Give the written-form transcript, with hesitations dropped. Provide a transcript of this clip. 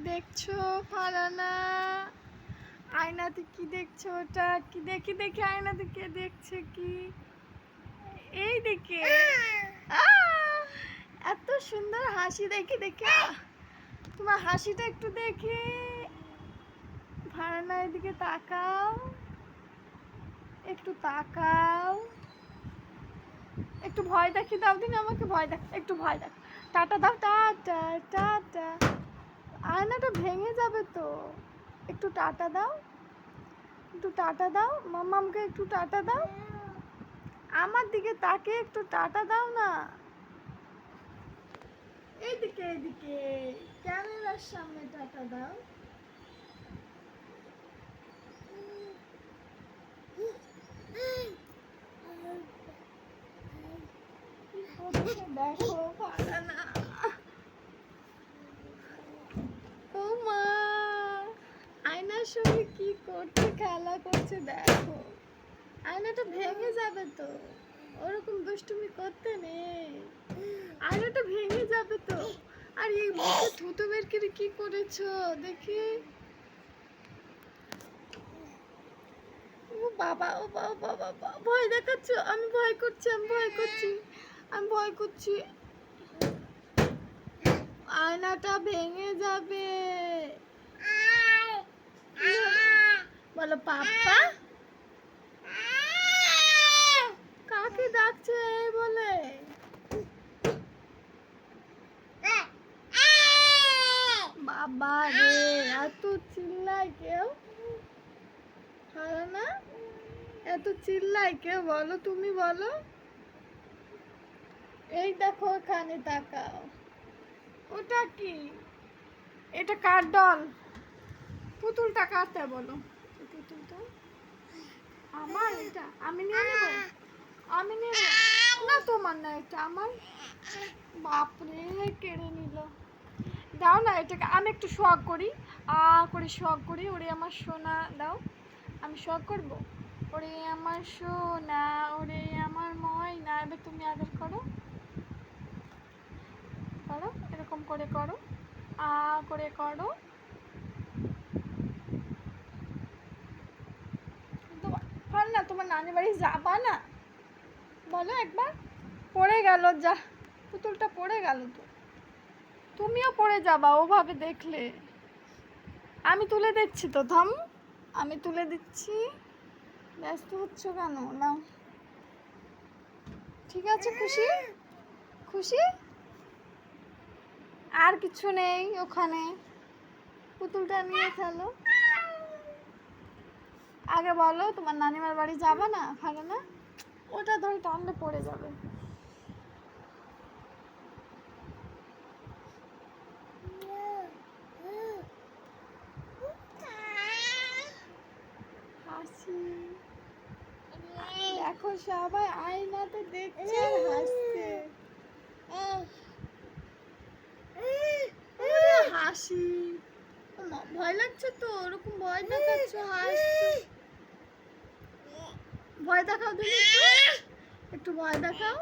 দেখছো ফারানা? আয়নাতে কি দেখছো? ওটা কি? দেখি দেখি আয়নাতে কে দেখছে কি? এই দিকে এত সুন্দর হাসি, দেখি দেখি তোমার হাসিটা একটু দেখি। ফারানা এদিকে তাকাও, একটু তাকাও, একটু ভয় দেখি দাও দিন আমাকে, ভয় দেখ, একটু ভয় দেখ, টাটা দাও, টাটা টাটা। আয়নাটা ভেঙে যাবে তো, একটু টাটা দাও, একটু টাটা দাও, মাম্মামকে একটু টাটা দাও, আমার দিকে তাকে একটু টাটা দাও না। এইদিকে এইদিকে ক্যামেরার সামনে টাটা দাও। দেখো ফারানা, ও মা আয়নার সঙ্গে কি করছে, খেলা করছে দেখো। আয়নাটা ভেঙে যাবে তো, ওরকম দুষ্টুমি করতে নেই, আয়নাটা ভেঙে যাবে তো। আর এই মুখে থুতু বের করে কি করেছো দেখি? ও বাবা, ও বাবা, বাবা ভয় দেখাচ্ছ, আমি ভয় করছি, আমি ভয় করছি, আমি ভয় করছি। আয়নাটা ভেঙে যাবে। বলো পাপ্পা। কাকে ডাকছে বলে? বাবা রে, এত চিল্লায় কেউ? ফারানা এত চিল্লায় কেউ? বলো, তুমি বলো। এই দেখো ওখানে তাকাও, ওটা কি? এটা কার ডল? পুতুলটা কাটতে বলো। পুতুলটা আমার, এটা আমি নিয়ে নেব, আমি নিয়ে নেব। না তোমার না, এটা আমার। বাপরে কেড়ে নিল। দাও না এটাকে, আমি একটু শখ করি, করে শখ করি। ওরে আমার সোনা দাও, আমি শখ করব। ওরে আমার সোনা, ওরে আমার ময়না। এবার তুমি আদর করো, করো এরকম করে করো, করে করো। না তোমার নানি বাড়ি যাবা না? বলো একবার। পড়ে গেল, যা পুতুলটা পড়ে গেল তো। তুমিও পড়ে যাবা ওভাবে দেখলে। আমি তুলে দিচ্ছি তো, থাম, আমি তুলে দিচ্ছি। ব্যস্ত হচ্ছ কেন? নাও, ঠিক আছে, খুশি? খুশি? আর কিছু নেই ওখানে, পুতুলটা নিয়ে খেলো। আগে বলো তোমার নানিমার বাড়ি যাবা না ফারানা? ওটা ধরে টানলে পড়ে যাবে। হাসি দেখো, সবাই আয়নাতে দেখছে আর হাসছে। হাসি, ভয় লাগছে তো, ওরকম ভয় দেখাচ্ছ, হাসছো। ভয় দেখাও তুমি, একটু ভয় দেখাও।